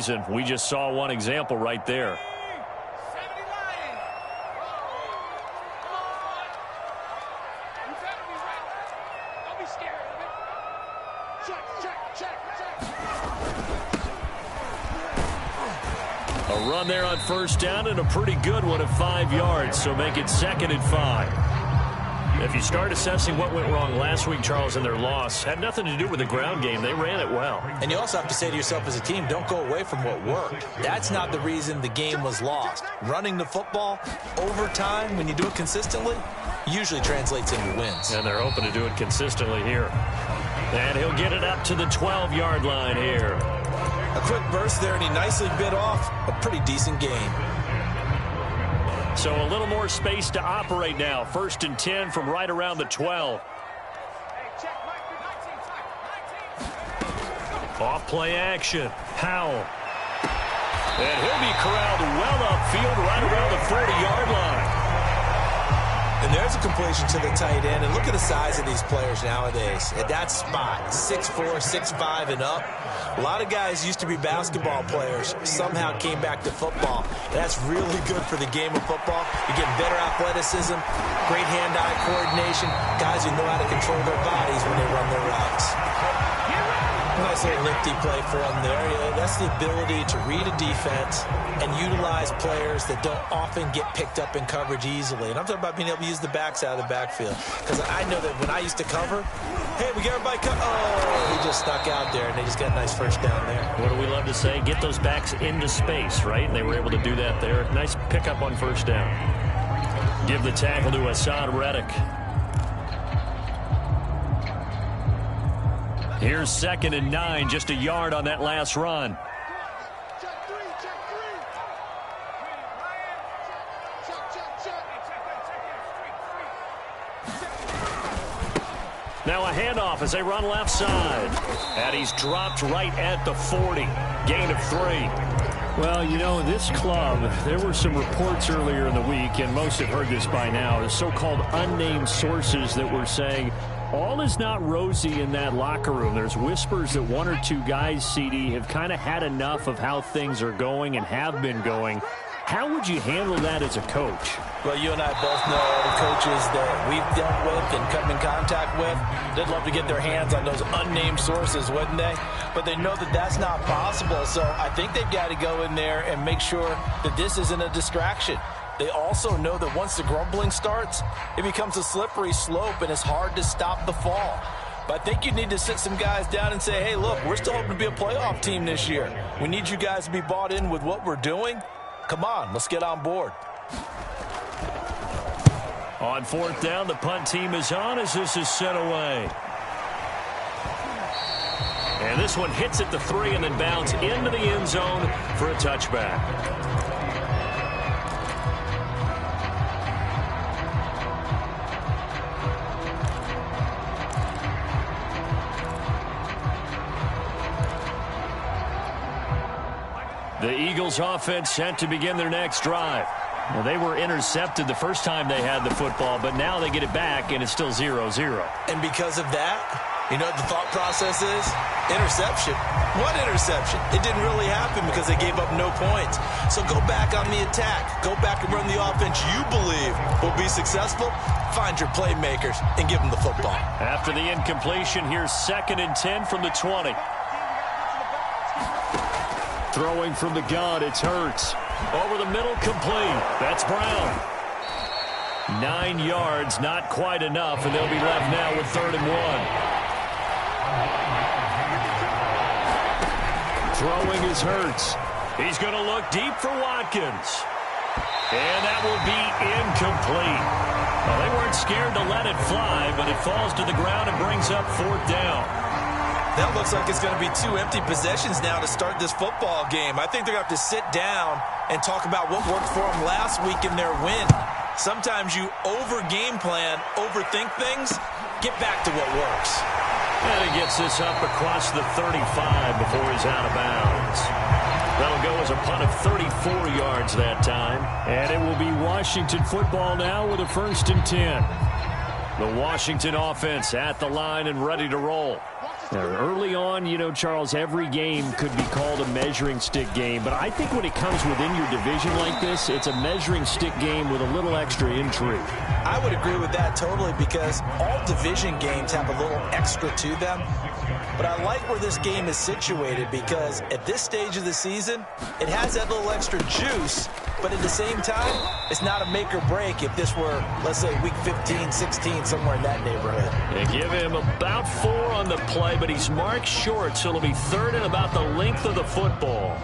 season. We just saw one example right there. A run there on first down and a pretty good one of 5 yards, so make it 2nd and 5. If you start assessing what went wrong last week, Charles, in their loss, had nothing to do with the ground game. They ran it well. And you also have to say to yourself as a team, don't go away from what worked. That's not the reason the game was lost. Running the football over time, when you do it consistently, usually translates into wins. And they're hoping to do it consistently here. And he'll get it up to the 12-yard line here. A quick burst there, and he nicely bit off a pretty decent gain. So a little more space to operate now. 1st and 10 from right around the 12. Off play action. Howell. And he'll be corralled well upfield right around the 40-yard line. And there's a completion to the tight end. And look at the size of these players nowadays. At that spot, 6'4", 6'5", and up. A lot of guys used to be basketball players, somehow came back to football. That's really good for the game of football. You're getting better athleticism, great hand-eye coordination, guys who know how to control their bodies when they run their routes. Nice little lifty play for him there. Yeah, that's the ability to read a defense and utilize players that don't often get picked up in coverage easily. And I'm talking about being able to use the backs out of the backfield. Because I know that when I used to cover, hey, we get everybody cut. Oh, he just stuck out there, and they just got a nice first down there. What do we love to say? Get those backs into space, right? And they were able to do that there. Nice pickup on first down. Give the tackle to Assad Reddick. Here's 2nd and 9, just a yard on that last run. Now a handoff as they run left side. And he's dropped right at the 40. Gain of 3. Well, you know, this club, there were some reports earlier in the week, and most have heard this by now, the so-called unnamed sources that were saying all is not rosy in that locker room. There's whispers that 1 or 2 guys, CD, have kind of had enough of how things are going and have been going. How would you handle that as a coach? Well, you and I both know all the coaches that we've dealt with and come in contact with. They'd love to get their hands on those unnamed sources, wouldn't they? But they know that that's not possible, so I think they've got to go in there and make sure that this isn't a distraction. They also know that once the grumbling starts, it becomes a slippery slope, and it's hard to stop the fall. But I think you need to sit some guys down and say, hey, look, we're still hoping to be a playoff team this year. We need you guys to be bought in with what we're doing. Come on, let's get on board. On 4th down, the punt team is on as this is sent away. And this one hits at the 3 and then bounds into the end zone for a touchback. The Eagles offense set to begin their next drive. Well, they were intercepted the first time they had the football, but now they get it back, and it's still 0-0. And because of that, you know what the thought process is? Interception. What interception? It didn't really happen because they gave up no points. So go back on the attack. Go back and run the offense you believe will be successful. Find your playmakers and give them the football. After the incompletion, here's 2nd and 10 from the 20. Throwing from the gun, it's Hurts. Over the middle, complete. That's Brown. 9 yards, not quite enough, and they'll be left now with 3rd and 1. Throwing is Hurts. He's going to look deep for Watkins. And that will be incomplete. Well, they weren't scared to let it fly, but it falls to the ground and brings up 4th down. That looks like it's going to be 2 empty possessions now to start this football game. I think they're going to have to sit down and talk about what worked for them last week in their win. Sometimes you over-game plan, overthink things, get back to what works. And he gets this up across the 35 before he's out of bounds. That'll go as a punt of 34 yards that time. And it will be Washington football now with a 1st and 10. The Washington offense at the line and ready to roll. Early on, you know, Charles, every game could be called a measuring stick game. But I think when it comes within your division like this, it's a measuring stick game with a little extra intrigue. I would agree with that totally, because all division games have a little extra to them. But I like where this game is situated, because at this stage of the season, it has that little extra juice. But at the same time, it's not a make or break if this were, let's say, week 15, 16, somewhere in that neighborhood. They give him about 4 on the play, but he's marked short, so it'll be 3rd and about the length of the football.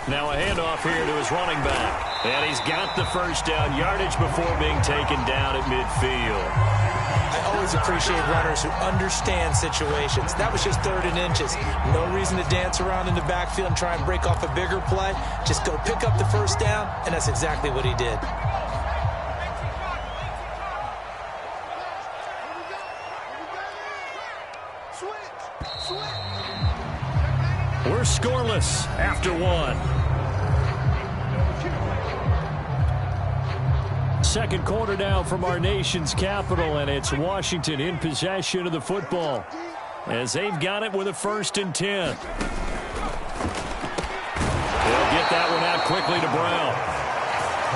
Now a handoff here to his running back. And he's got the first down, yardage before being taken down at midfield. I always appreciate runners who understand situations. That was just 3rd and inches. No reason to dance around in the backfield and try and break off a bigger play. Just go pick up the first down, and that's exactly what he did. We're scoreless after 1. Second quarter now from our nation's capital, and it's Washington in possession of the football as they've got it with a 1st and 10. They'll get that one out quickly to Brown.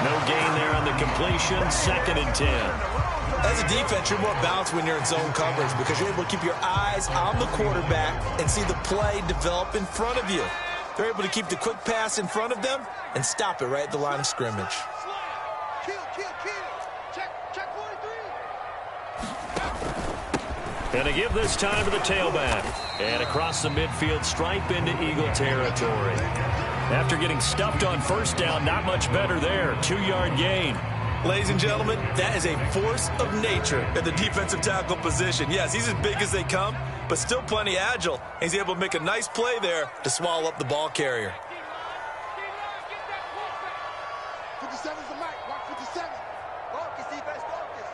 No gain there on the completion. 2nd and 10. As a defense, you're more balanced when you're in zone coverage, because you're able to keep your eyes on the quarterback and see the play develop in front of you. They're able to keep the quick pass in front of them and stop it right at the line of scrimmage. And a give this time to the tailback. And across the midfield stripe into Eagle territory. After getting stuffed on 1st down, not much better there. 2-yard gain. Ladies and gentlemen, that is a force of nature at the defensive tackle position. Yes, he's as big as they come, but still plenty agile. He's able to make a nice play there to swallow up the ball carrier. 57's the mic. Watch 57. Focus, defense, focus.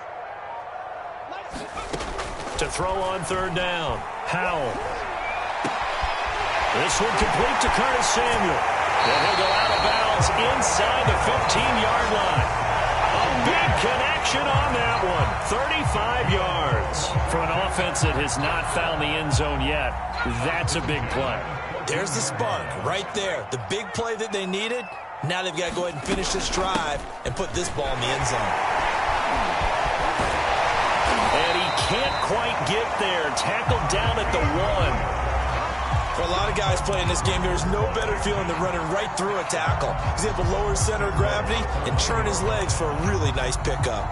To throw on 3rd down. Howell. This one complete to Curtis Samuel. And he'll go out of bounds inside the 15-yard line. A big connection on that one. 35 yards. For an offense that has not found the end zone yet, that's a big play. There's the spark right there. The big play that they needed. Now they've got to go ahead and finish this drive and put this ball in the end zone. And he can't quite get there. Tackled down at the 1. For a lot of guys playing this game, there's no better feeling than running right through a tackle. He's able to lower his center of gravity and turn his legs for a really nice pickup.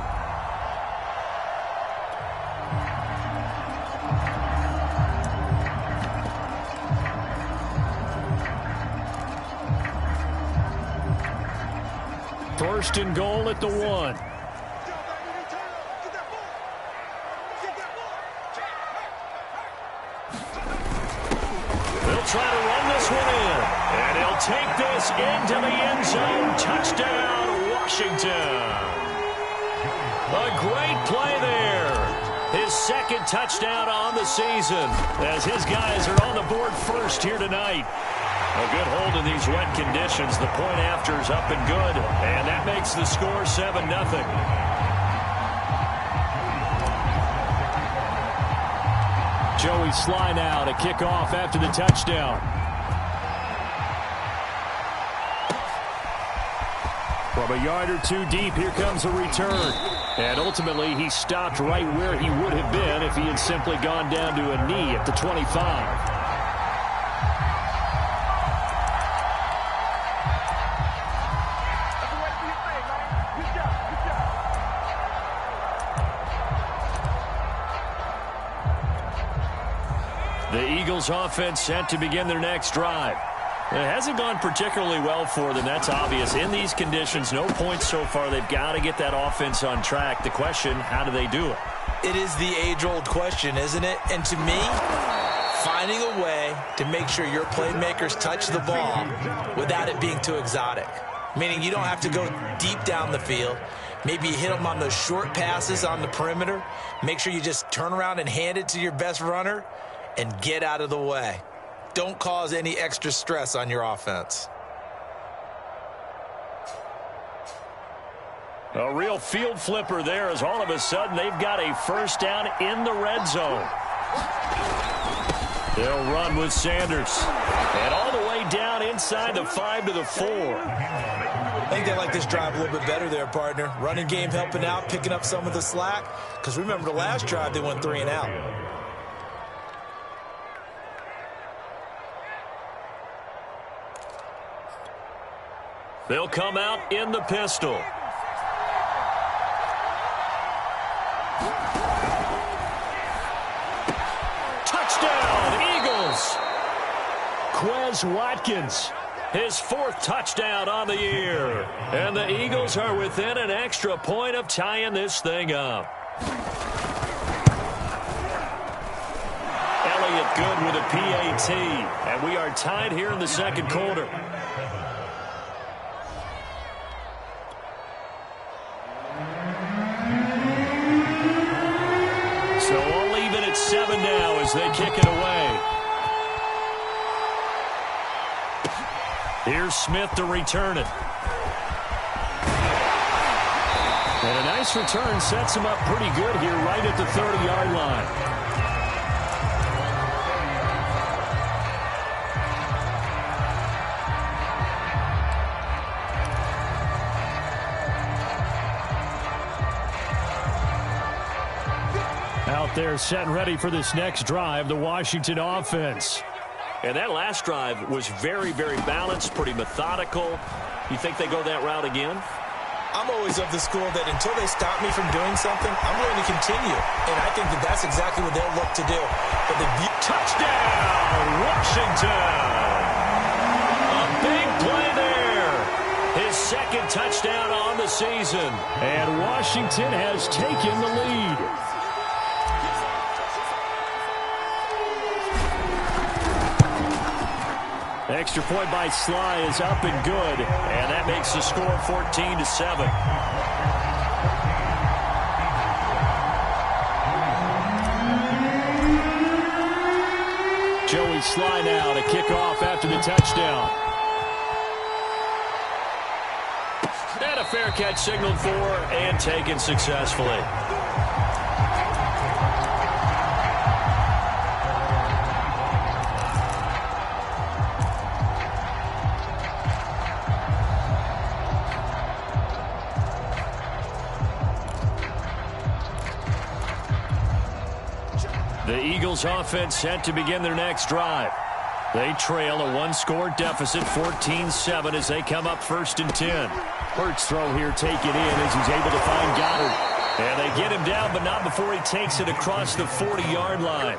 First and goal at the 1. Try to run this one in. And he'll take this into the end zone. Touchdown, Washington. A great play there. His 2nd touchdown on the season as his guys are on the board first here tonight. A good hold in these wet conditions. The point after is up and good. And that makes the score 7-0. Joey Sly now to kick off after the touchdown. From a yard or 2 deep, here comes a return. And ultimately, he stopped right where he would have been if he had simply gone down to a knee at the 25. The Eagles offense set to begin their next drive. It hasn't gone particularly well for them. That's obvious. In these conditions, no points so far. They've got to get that offense on track. The question, how do they do it? It is the age-old question, isn't it? And to me, finding a way to make sure your playmakers touch the ball without it being too exotic. Meaning you don't have to go deep down the field. Maybe you hit them on those short passes on the perimeter. Make sure you just turn around and hand it to your best runner and get out of the way. Don't cause any extra stress on your offense. A real field flipper there, as all of a sudden they've got a first down in the red zone. They'll run with Sanders. And all the way down inside the 5 to the 4. I think they like this drive a little bit better there, partner. Running game helping out, picking up some of the slack. Because remember the last drive, they went 3 and out. They'll come out in the pistol. Touchdown, Eagles! Quez Watkins, his 4th touchdown on the year. And the Eagles are within an extra point of tying this thing up. Elliott good with a PAT. And we are tied here in the second quarter. So all even at 7 now as they kick it away. Here's Smith to return it. And a nice return sets him up pretty good here right at the 30-yard line. Out there set and ready for this next drive, the Washington offense. And that last drive was very, very balanced, pretty methodical. You think they go that route again? I'm always of the school that until they stop me from doing something, I'm going to continue. And I think that that's exactly what they'll look to do. But the touchdown, Washington! A big play there. His 2nd touchdown on the season. And Washington has taken the lead. Extra point by Sly is up and good, and that makes the score 14-7. Joey Sly now to kick off after the touchdown. And a fair catch signaled for and taken successfully. The Eagles offense set to begin their next drive. They trail a 1-score deficit, 14-7, as they come up 1st and 10. Hurts throw here taken in as he's able to find Goddard. And they get him down, but not before he takes it across the 40-yard line.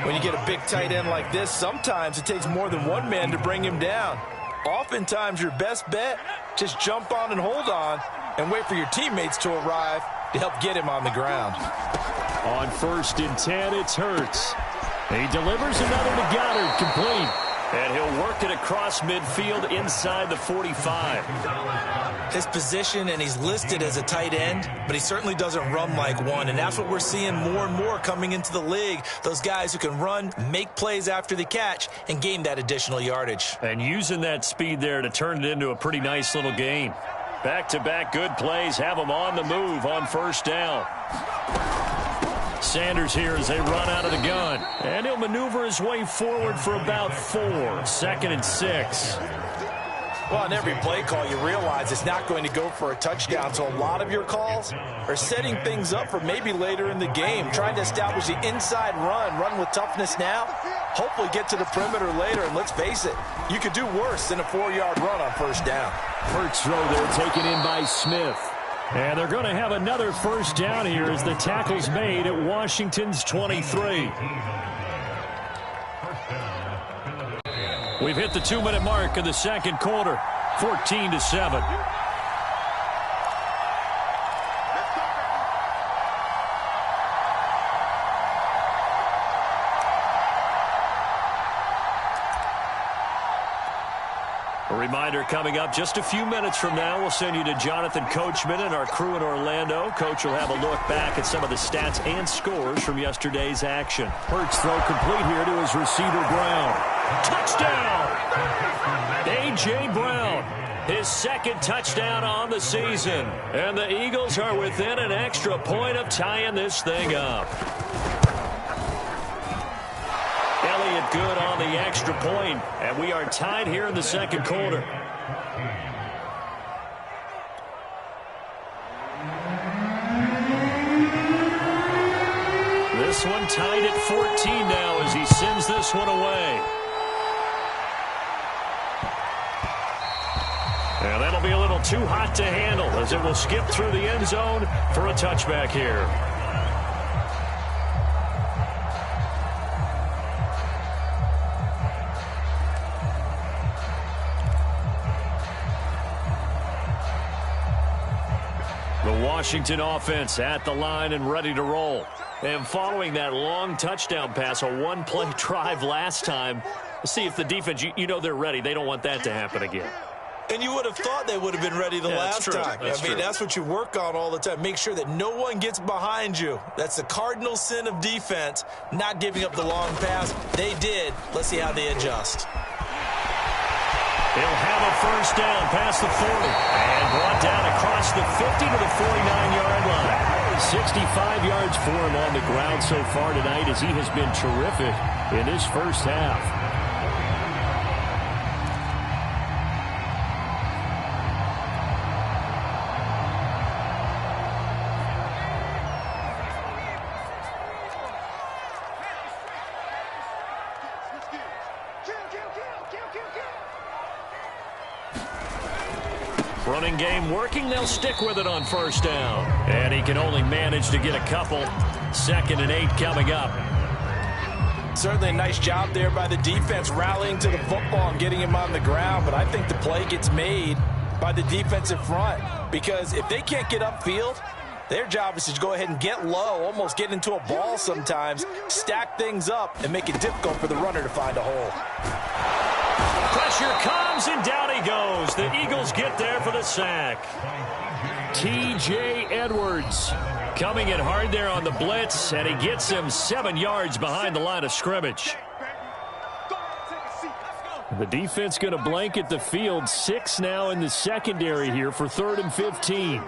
When you get a big tight end like this, sometimes it takes more than one man to bring him down. Oftentimes, your best bet, just jump on and hold on and wait for your teammates to arrive to help get him on the ground. On 1st and 10, it's Hurts. He delivers another to Goddard, complete. And he'll work it across midfield inside the 45. His position, and he's listed as a tight end, but he certainly doesn't run like one. And that's what we're seeing more and more coming into the league. Those guys who can run, make plays after the catch, and gain that additional yardage. And using that speed there to turn it into a pretty nice little gain. Back-to-back good plays have him on the move on 1st down. Sanders here as they run out of the gun. And he'll maneuver his way forward for about 4. 2nd and 6. Well, on every play call, you realize it's not going to go for a touchdown. So a lot of your calls are setting things up for maybe later in the game, trying to establish the inside run with toughness now, hopefully get to the perimeter later. And let's face it, you could do worse than a 4-yard run on 1st down. Hurts throw there taken in by Smith. And they're going to have another 1st down here as the tackle's made at Washington's 23. We've hit the 2-minute mark of the second quarter, 14-7. Reminder coming up just a few minutes from now. We'll send you to Jonathan Coachman and our crew in Orlando. Coach will have a look back at some of the stats and scores from yesterday's action. Hurts throw complete here to his receiver, Brown. Touchdown! A.J. Brown, his second touchdown on the season. And the Eagles are within an extra point of tying this thing up. Elliott good on the extra point, and we are tied here in the second quarter. This one tied at 14 now as he sends this one away. And that'll be a little too hot to handle as it will skip through the end zone for a touchback here. The Washington offense at the line and ready to roll. And following that long touchdown pass, a one-play drive last time, see if the defense, you know they're ready. They don't want that to happen again. And you would have thought they would have been ready the last time. That's what you work on all the time. Make sure that no one gets behind you. That's the cardinal sin of defense, not giving up the long pass. They did. Let's see how they adjust. He'll have a first down past the 40 and brought down across the 50 to the 49-yard line. 65 yards for him on the ground so far tonight as he has been terrific in his first half. Running game working. They'll stick with it on first down. And he can only manage to get a couple. 2nd and 8 coming up. Certainly a nice job there by the defense rallying to the football and getting him on the ground. But I think the play gets made by the defensive front. Because if they can't get upfield, their job is to go ahead and get low, almost get into a ball sometimes, stack things up, and make it difficult for the runner to find a hole. Pressure comes, and down he goes. The Eagles get there for the sack. T.J. Edwards coming in hard there on the blitz, and he gets him 7 yards behind the line of scrimmage. The defense going to blanket the field. 6 now in the secondary here for 3rd and 15.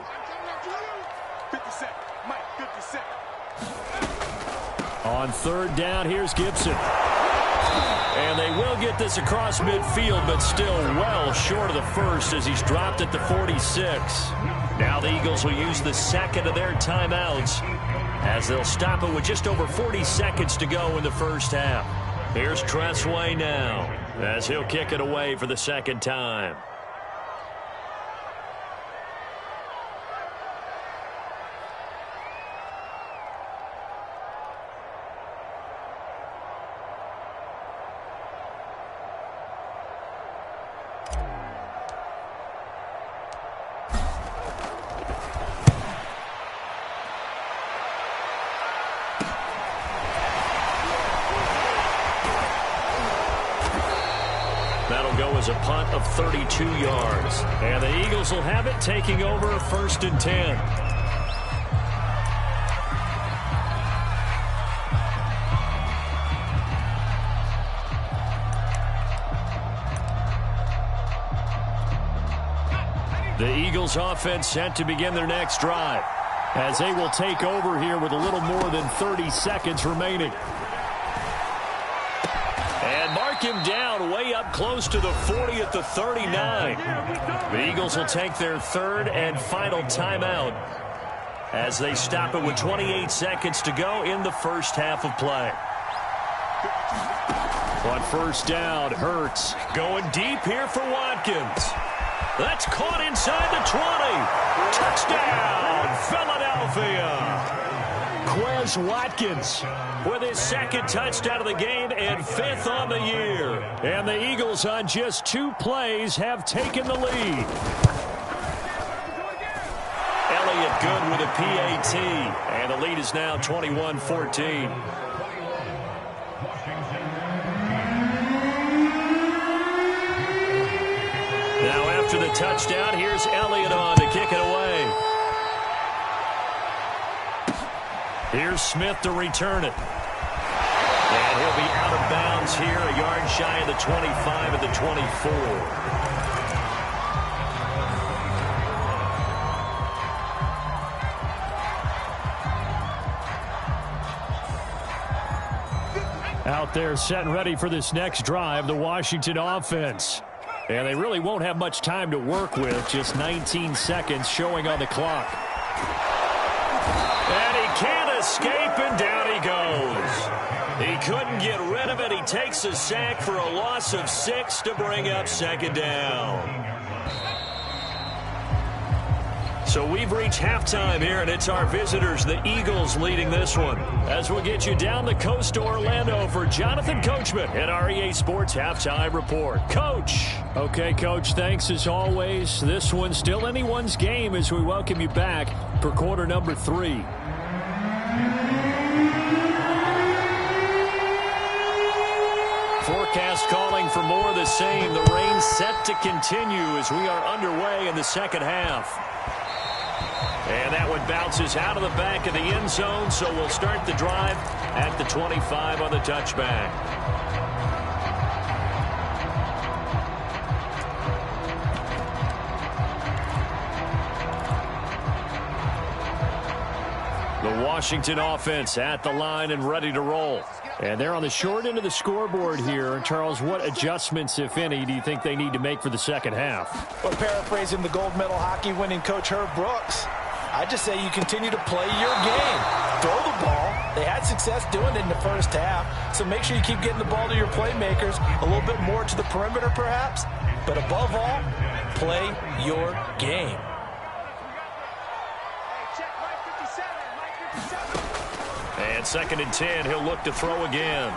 On 3rd down, here's Gibson. And they will get this across midfield, but still well short of the first as he's dropped at the 46. Now the Eagles will use the second of their timeouts as they'll stop it with just over 40 seconds to go in the first half. Here's Tressway now as he'll kick it away for the second time. A punt of 32 yards. And the Eagles will have it, taking over 1st and 10. The Eagles offense set to begin their next drive as they will take over here with a little more than 30 seconds remaining. And mark him down way up close to the 40 at the 39. The Eagles will take their 3rd and final timeout as they stop it with 28 seconds to go in the first half of play. On first down, Hurts going deep here for Watkins. That's caught inside the 20. Touchdown, Philadelphia. Quez Watkins with his 2nd touchdown of the game and 5th on the year. And the Eagles on just 2 plays have taken the lead. Elliott good with a PAT. And the lead is now 21-14. touchdown. Here's Elliott on to kick it away. Here's Smith to return it. And he'll be out of bounds here, a yard shy of the 25 at the 24. Out there set and ready for this next drive, the Washington offense. And they really won't have much time to work with, just 19 seconds showing on the clock. And he can't escape, and down he goes. He couldn't get rid of it. He takes a sack for a loss of 6 to bring up second down. So we've reached halftime here, and it's our visitors, the Eagles, leading this one. As we'll get you down the coast to Orlando for Jonathan Coachman at our EA Sports Halftime Report. Coach. Okay, Coach, thanks as always. This one's still anyone's game as we welcome you back for quarter number 3. Forecast calling for more of the same. The rain set to continue as we are underway in the second half. And that one bounces out of the back of the end zone, so we'll start the drive at the 25 on the touchback. The Washington offense at the line and ready to roll. And they're on the short end of the scoreboard here. Charles, what adjustments, if any, do you think they need to make for the second half? Well, paraphrasing the gold medal hockey winning coach Herb Brooks, I just say you continue to play your game. Throw the ball. They had success doing it in the first half, so make sure you keep getting the ball to your playmakers, a little bit more to the perimeter perhaps, but above all, play your game. And 2nd and 10, he'll look to throw again.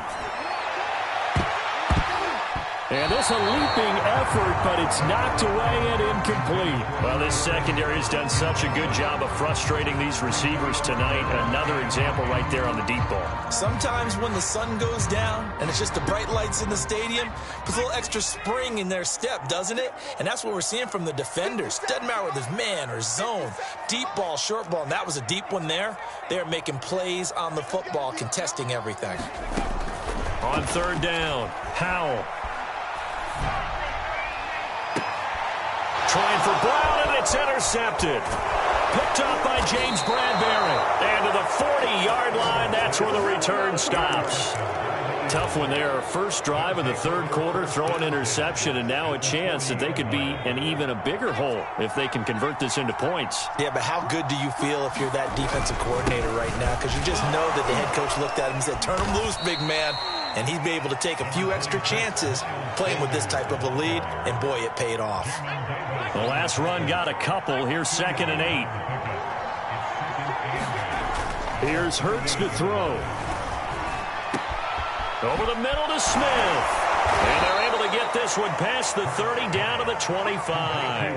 And this a leaping effort, but it's knocked away and incomplete. Well, this secondary has done such a good job of frustrating these receivers tonight. Another example right there on the deep ball. Sometimes when the sun goes down and it's just the bright lights in the stadium, puts a little extra spring in their step, doesn't it? And that's what we're seeing from the defenders. Doesn't matter whether it's man or zone, deep ball, short ball, and that was a deep one there. They're making plays on the football, contesting everything. On 3rd down, Howell. Trying for Brown, and it's intercepted. Picked up by James Bradbury. And to the 40-yard line, that's where the return stops. Tough one there. First drive of the 3rd quarter, throw an interception, and now a chance that they could be in even a bigger hole if they can convert this into points. Yeah, but how good do you feel if you're that defensive coordinator right now? Because you just know that the head coach looked at him and said, turn him loose, big man. And he'd be able to take a few extra chances playing with this type of a lead, and boy, it paid off. The last run got a couple. Here's 2nd and 8. Here's Hurts to throw. Over the middle to Smith. And they're able to get this one past the 30 down to the 25.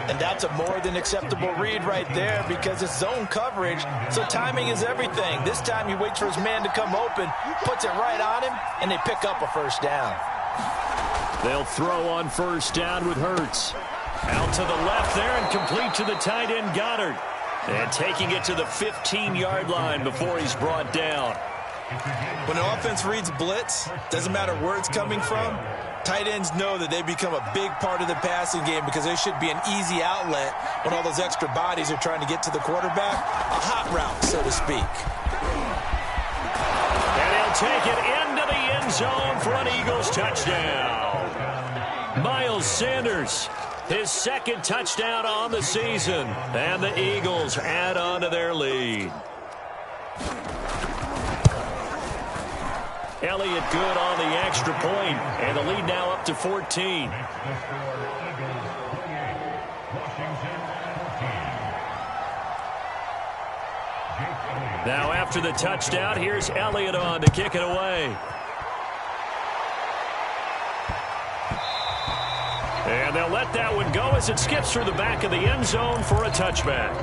And that's a more than acceptable read right there because it's zone coverage, so timing is everything. This time he waits for his man to come open, puts it right on him, and they pick up a first down. They'll throw on first down with Hurts. Out to the left there and complete to the tight end Goddard. And taking it to the 15-yard line before he's brought down. When an offense reads blitz, doesn't matter where it's coming from, tight ends know that they become a big part of the passing game because they should be an easy outlet when all those extra bodies are trying to get to the quarterback. A hot route, so to speak. And he'll take it into the end zone for an Eagles touchdown. Miles Sanders, his 2nd touchdown on the season. And the Eagles add on to their lead. Elliott good on the extra point, and the lead now up to 14. Now after the touchdown, here's Elliott on to kick it away. And they'll let that one go as it skips through the back of the end zone for a touchback.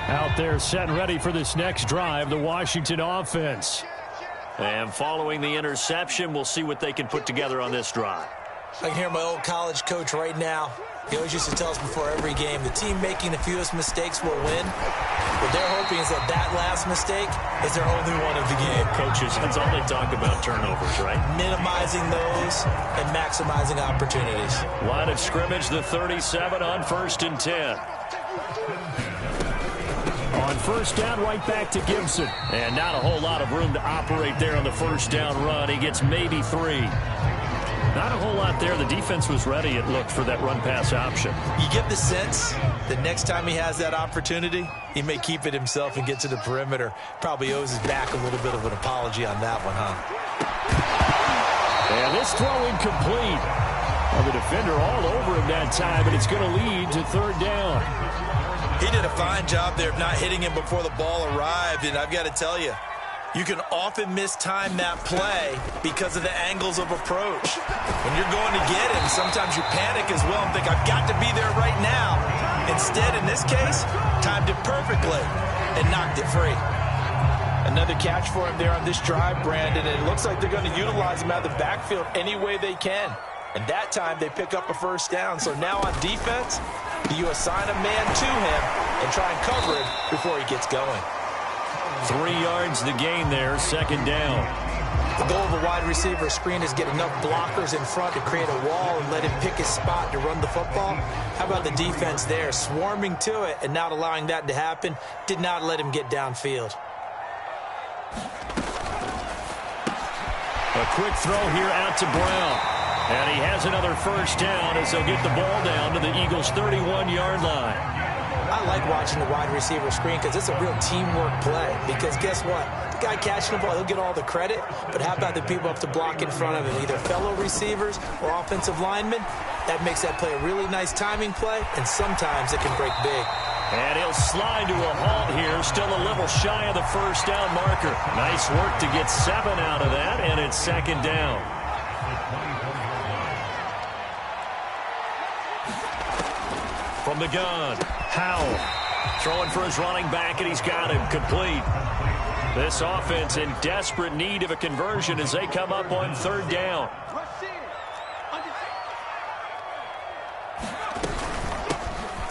Out there set and ready for this next drive, the Washington offense. And following the interception, we'll see what they can put together on this drive. I can hear my old college coach right now. He always used to tell us before every game, the team making the fewest mistakes will win. What they're hoping is that last mistake is their only one of the game. Coaches, that's all they talk about, turnovers, right? Minimizing those and maximizing opportunities. Line of scrimmage, the 37 on 1st and 10. On 1st down, right back to Gibson. And not a whole lot of room to operate there on the 1st down run. He gets maybe 3. Not a whole lot there. The defense was ready, it looked, for that run-pass option. You get the sense that next time he has that opportunity, he may keep it himself and get to the perimeter. Probably owes his back a little bit of an apology on that one, huh? And this throw incomplete. Well, the defender all over him that time, and it's going to lead to 3rd down. He did a fine job there of not hitting him before the ball arrived, and I've got to tell you, you can often mistime that play because of the angles of approach. When you're going to get him, sometimes you panic as well and think, I've got to be there right now. Instead, in this case, timed it perfectly and knocked it free. Another catch for him there on this drive, Brandon. And it looks like they're going to utilize him out of the backfield any way they can. And that time, they pick up a 1st down. So now on defense, you assign a man to him and try and cover him before he gets going. 3 yards the gain there, 2nd down. The goal of a wide receiver screen is get enough blockers in front to create a wall and let him pick his spot to run the football. How about the defense there, swarming to it and not allowing that to happen? Did not let him get downfield. A quick throw here out to Brown. And he has another 1st down as they'll get the ball down to the Eagles' 31-yard line. I like watching the wide receiver screen because it's a real teamwork play. Because guess what? The guy catching the ball, he'll get all the credit. But how about the people up to block in front of him, either fellow receivers or offensive linemen? That makes that play a really nice timing play, and sometimes it can break big. And he'll slide to a halt here, still a little shy of the 1st down marker. Nice work to get 7 out of that, and it's 2nd down. From the gun, Howell throwing for his running back, and he's got him complete. This offense in desperate need of a conversion as they come up on 3rd down.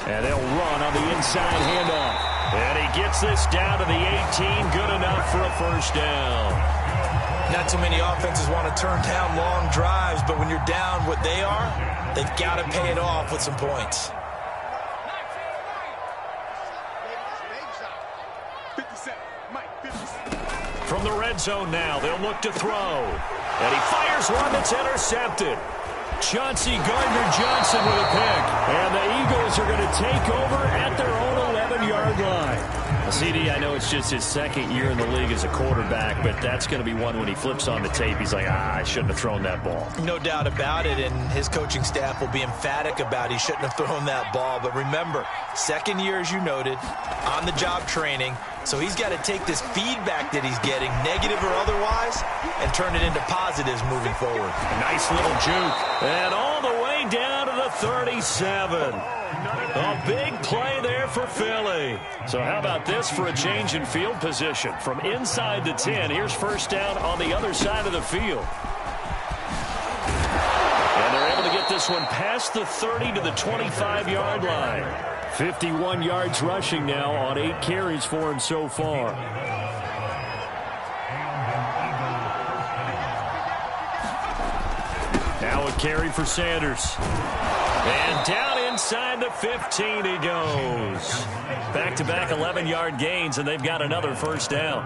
And they'll run on the inside handoff. And he gets this down to the 18, good enough for a 1st down. Not too many offenses want to turn down long drives, but when you're down what they are, they've got to pay it off with some points. From the red zone now, they'll look to throw. And he fires one that's intercepted. Chauncey Gardner-Johnson with a pick. And the Eagles are going to take over at their own 11-yard line. CD, I know it's just his 2nd year in the league as a quarterback, but that's going to be one when he flips on the tape. He's like, I shouldn't have thrown that ball. No doubt about it, and his coaching staff will be emphatic about he shouldn't have thrown that ball. But remember, 2nd year, as you noted, on-the-job training. So he's got to take this feedback that he's getting, negative or otherwise, and turn it into positives moving forward. A nice little juke. And all the way down to the 37. A big play there for Philly. So how about this for a change in field position? From inside the 10, here's 1st down on the other side of the field. And they're able to get this one past the 30 to the 25-yard line. 51 yards rushing now on 8 carries for him so far. Now a carry for Sanders. And down inside the 15 he goes. Back-to-back 11-yard gains, and they've got another 1st down.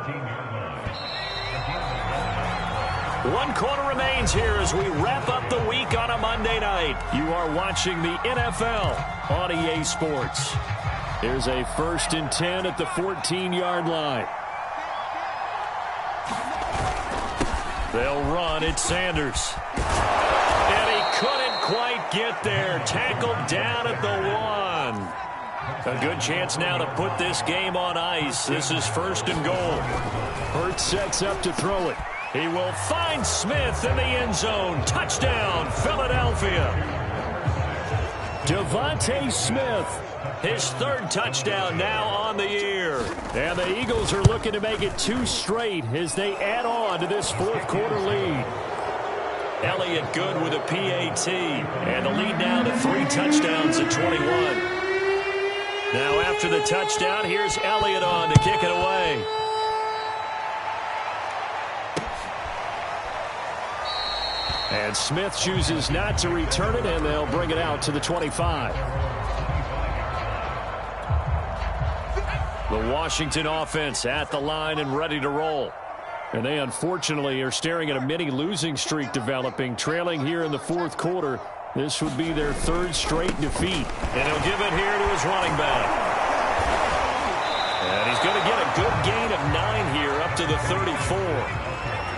1 quarter remains here as we wrap up the week on a Monday night. You are watching the NFL on EA Sports. Here's a 1st and 10 at the 14-yard line. They'll run. It's Sanders. And he couldn't quite get there. Tackled down at the 1. A good chance now to put this game on ice. This is 1st and goal. Hurts sets up to throw it. He will find Smith in the end zone. Touchdown, Philadelphia. Devontae Smith. His third touchdown now on the year. And the Eagles are looking to make it 2 straight as they add on to this fourth quarter lead. Elliott good with a PAT. And the lead now to 3 touchdowns at 21. Now after the touchdown, here's Elliott on to kick it away. And Smith chooses not to return it, and they'll bring it out to the 25. The Washington offense at the line and ready to roll. And they unfortunately are staring at a mini losing streak developing, trailing here in the fourth quarter. This would be their 3rd straight defeat. And he'll give it here to his running back. And he's going to get a good gain of 9 here up to the 34.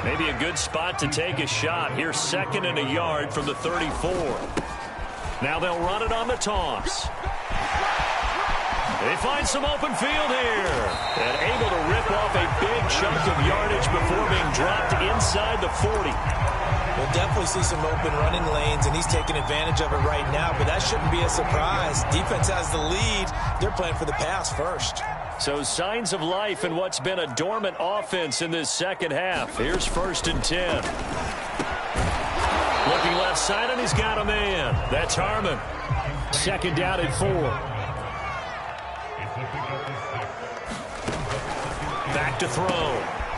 Maybe a good spot to take a shot. Here's 2nd and a yard from the 34. Now they'll run it on the toss. They find some open field here. And able to rip off a big chunk of yardage before being dropped inside the 40. We'll definitely see some open running lanes, and he's taking advantage of it right now, but that shouldn't be a surprise. Defense has the lead. They're playing for the pass first. So signs of life in what's been a dormant offense in this second half. Here's 1st and 10. Looking left side, and he's got a man. That's Harmon. 2nd down and 4. Back to throw.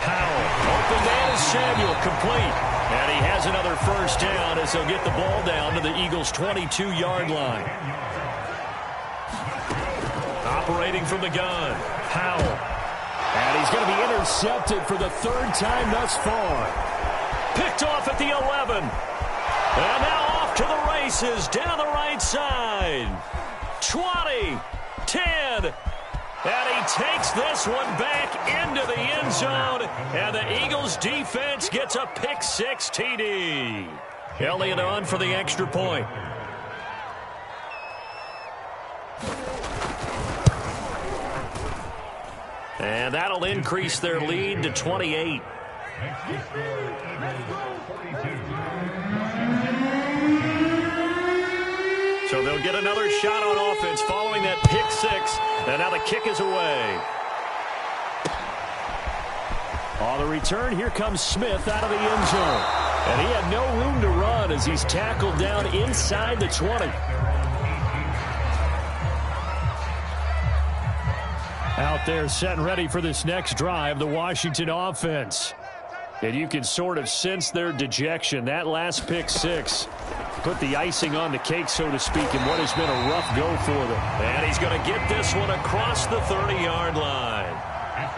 Howell. Open man is Samuel. Complete. And he has another 1st down as they'll get the ball down to the Eagles' 22-yard line. Operating from the gun. Howell. And he's going to be intercepted for the 3rd time thus far. Picked off at the 11. And now off to the races down the right side. 20. 10. And he takes this one back into the end zone. And the Eagles defense gets a pick-6 TD. Elliott on for the extra point. And that'll increase their lead to 28. So they'll get another shot on offense following that pick-6. And now the kick is away. On the return, here comes Smith out of the end zone. And he had no room to run as he's tackled down inside the 20. Out there set and ready for this next drive, the Washington offense. And you can sort of sense their dejection. That last pick-6 put the icing on the cake, so to speak, in what has been a rough go for them. And he's going to get this one across the 30-yard line.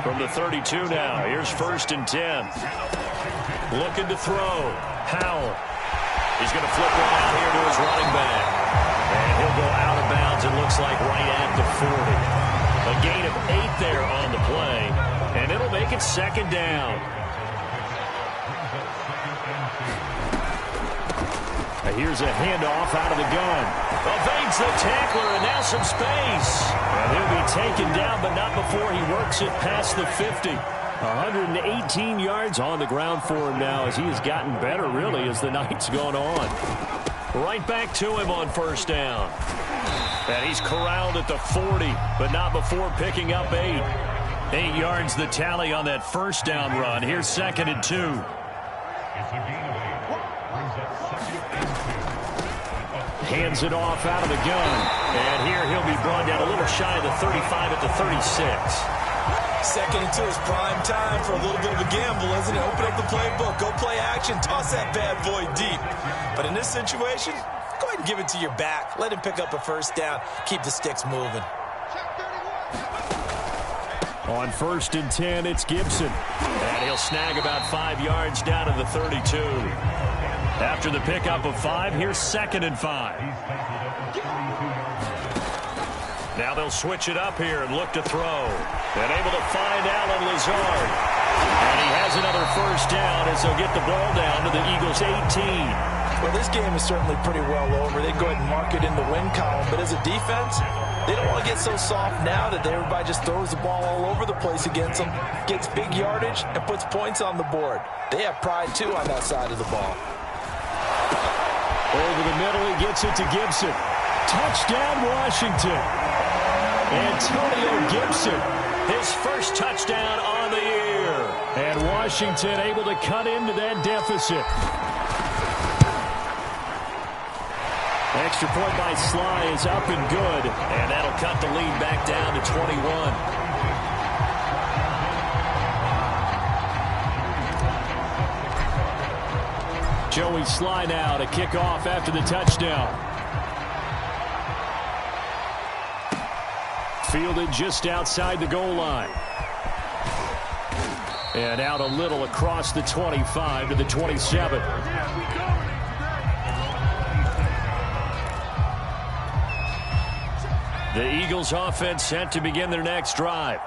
From the 32 now, here's 1st and 10. Looking to throw. Howell. He's going to flip one out here to his running back. And he'll go out of bounds, it looks like, right at the 40. A gain of 8 there on the play, and it'll make it 2nd down. Here's a handoff out of the gun. Evades the tackler, and now some space. And he'll be taken down, but not before he works it past the 50. 118 yards on the ground for him now as he has gotten better, really, as the night's gone on. Right back to him on 1st down. And he's corralled at the 40, but not before picking up 8. 8 yards the tally on that 1st down run. Here's 2nd and 2. Hands it off out of the gun. And here he'll be brought down a little shy of the 35 at the 36. 2nd and 2 is prime time for a little bit of a gamble, isn't it? Open up the playbook, go play action, toss that bad boy deep. But in this situation, go ahead and give it to your back. Let him pick up a 1st down. Keep the sticks moving. On 1st and 10, it's Gibson. And he'll snag about 5 yards down to the 32. After the pickup of 5, here's 2nd and 5. Now they'll switch it up here and look to throw. And able to find Allen Lazard. And he has another 1st down as they'll get the ball down to the Eagles' 18. Well, this game is certainly pretty well over. They go ahead and mark it in the win column. But as a defense, they don't want to get so soft now that everybody just throws the ball all over the place against them, gets big yardage, and puts points on the board. They have pride, too, on that side of the ball. Over the middle, he gets it to Gibson. Touchdown, Washington. Antonio Gibson, his first touchdown on the year. And Washington able to cut into that deficit. Extra point by Sly is up and good. And that'll cut the lead back down to 21. Joey Sly now to kick off after the touchdown. Fielded just outside the goal line. And out a little across the 25 to the 27. The Eagles offense set to begin their next drive.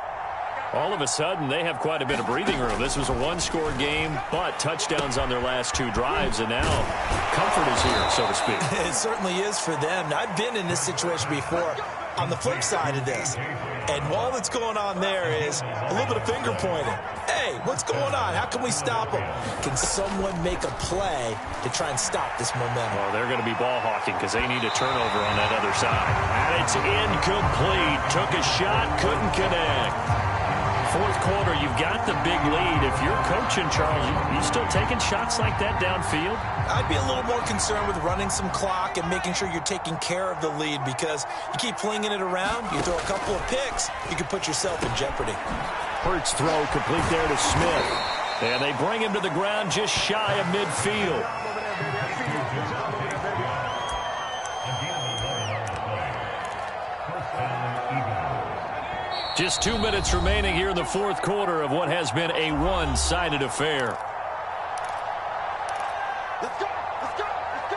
All of a sudden, they have quite a bit of breathing room. This was a one-score game, but touchdowns on their last two drives, and now comfort is here, so to speak. It certainly is for them. I've been in this situation before on the flip side of this. And all that's going on there is a little bit of finger pointing. Hey, what's going on? How can we stop them? Can someone make a play to try and stop this momentum? Well, they're going to be ball hawking because they need a turnover on that other side. And it's incomplete. Took a shot, couldn't connect. Fourth quarter, you've got the big lead. If you're coaching, Charles, you still taking shots like that downfield? I'd be a little more concerned with running some clock and making sure you're taking care of the lead, because you keep flinging it around, you throw a couple of picks, you can put yourself in jeopardy. Hurts throw complete there to Smith. And they bring him to the ground just shy of midfield. Just 2 minutes remaining here in the fourth quarter of what has been a one-sided affair. Let's go! Let's go! Let's go!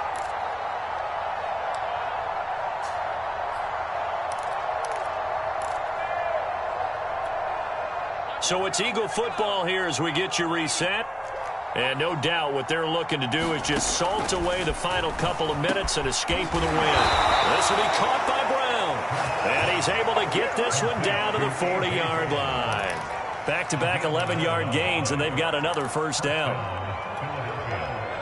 So it's Eagle football here as we get you reset. And no doubt what they're looking to do is just salt away the final couple of minutes and escape with a win. This will be caught by Brown. And he's able to get this one down to the 40-yard line. Back-to-back 11-yard gains, and they've got another first down.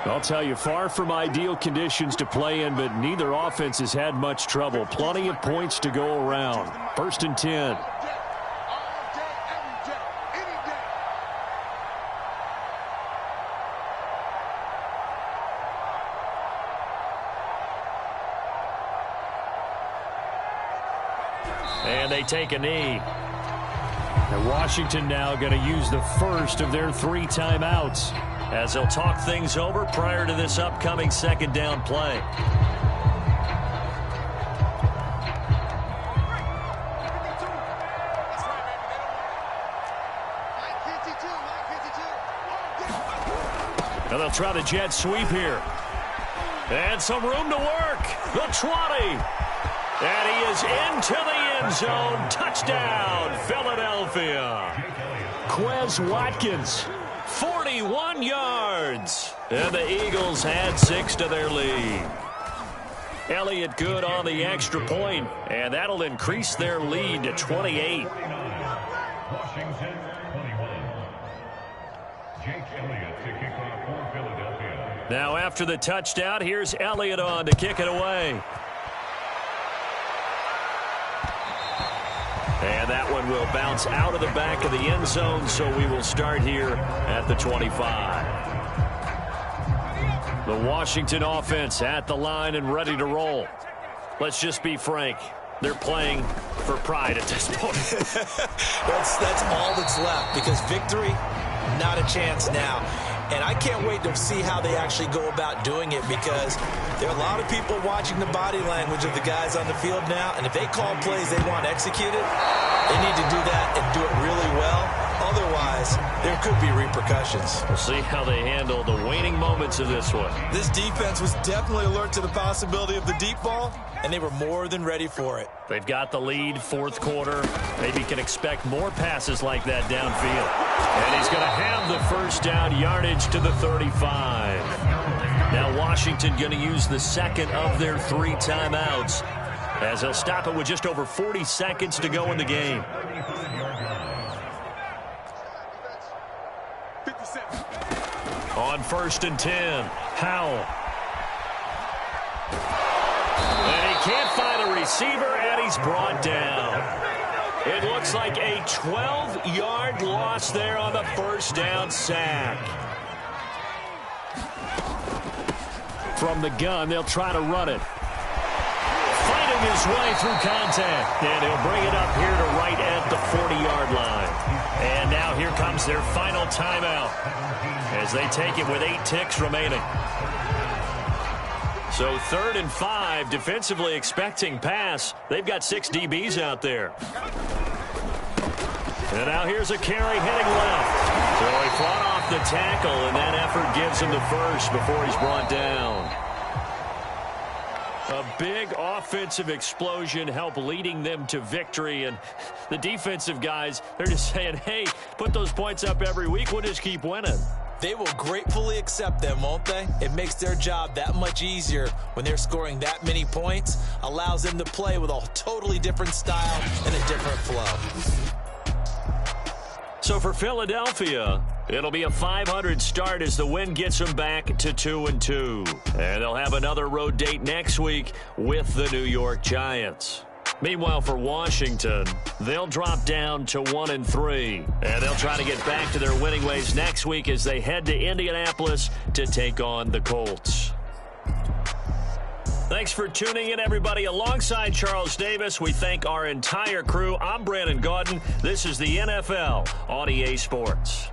I'll tell you, far from ideal conditions to play in, but neither offense has had much trouble. Plenty of points to go around. First and 10. And they take a knee. And Washington now going to use the first of their 3 timeouts as they'll talk things over prior to this upcoming second down play. Now they'll try the jet sweep here. And some room to work. The 20. And he is into the end zone. Touchdown, Philadelphia. Quez Watkins, 41 yards. And the Eagles add 6 to their lead. Elliott good on the extra point, and that'll increase their lead to 28. Now after the touchdown, here's Elliott on to kick it away. And that one will bounce out of the back of the end zone, so we will start here at the 25. The Washington offense at the line and ready to roll. Let's just be frank. They're playing for pride at this point. That's all that's left, because victory, not a chance now. And I can't wait to see how they actually go about doing it, because there are a lot of people watching the body language of the guys on the field now, and if they call plays they want executed, they need to do that and do it really well. Otherwise, there could be repercussions. We'll see how they handle the waning moments of this one. This defense was definitely alert to the possibility of the deep ball, and they were more than ready for it. They've got the lead, fourth quarter. Maybe can expect more passes like that downfield. And he's going to have the first down, yardage to the 35. Now Washington going to use the second of their 3 timeouts, as they'll stop it with just over 40 seconds to go in the game. On first and 10, Howell. And he can't find receiver, and he's brought down. It looks like a 12-yard loss there on the first down sack. From the gun, they'll try to run it. Fighting his way through contact. And he'll bring it up here to right at the 40-yard line. And now here comes their final timeout as they take it with 8 ticks remaining. So 3rd and 5, defensively expecting pass. They've got 6 DBs out there. And now here's a carry heading left. So he fought off the tackle, and that effort gives him the first before he's brought down. A big offensive explosion helped leading them to victory. And the defensive guys, they're just saying, hey, put those points up every week. We'll just keep winning. They will gratefully accept them, won't they? It makes their job that much easier when they're scoring that many points. Allows them to play with a totally different style and a different flow. So for Philadelphia, it'll be a .500 start as the win gets them back to 2-2. And they'll have another road date next week with the New York Giants. Meanwhile, for Washington, they'll drop down to 1-3. And they'll try to get back to their winning ways next week as they head to Indianapolis to take on the Colts. Thanks for tuning in, everybody. Alongside Charles Davis, we thank our entire crew. I'm Brandon Gaudin. This is the NFL on EA Sports.